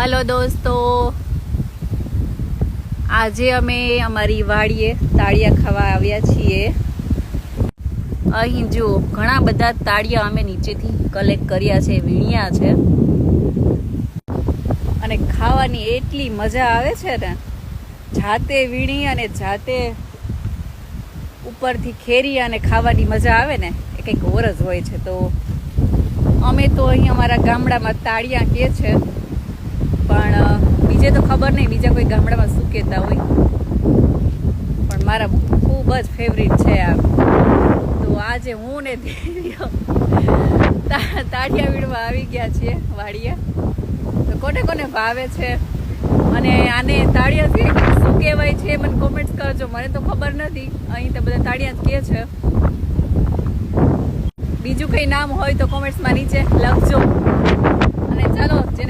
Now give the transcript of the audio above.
Hello દોસ્તો, આજે અમે અમારી વાડીએ તાળિયા ખાવા આવ્યા છીએ. અહીં જુઓ, ઘણા બધા તાળિયા અમે નીચેથી કલેક્ટ કર્યા છે, વીણ્યા છે અને ખાવાની એટલી મજા આવે છે ને. જાતે વીણી અને જાતે ઉપરથી ખેરી અને ખાવાની મજા આવે ને, એ કંઈક ઓર જ હોય છે. તો અમે તો અહીં અમારા ગામડામાં તાળિયા કહે છે, પણ બીજે તો ખબર નહીં બીજા કોઈ ગામડામાં શું કહેતા હોય, પણ મારા ખૂબ જ ફેવરિટ છે આ. તો આજે હું ને દેવીઓ તાળિયા વીણવા આવી ગયા છીએ વાડીએ. તો કોને કોને ભાવે છે અને આને તાળિયા છે શું કહેવાય છે મને કોમેન્ટ્સ કરજો. મને તો ખબર નથી, અહીં તો બધા તાળિયા જ કહે છે. બીજું કંઈ નામ હોય તો કોમેન્ટ્સમાં નીચે લખજો. અને ચાલો, જેને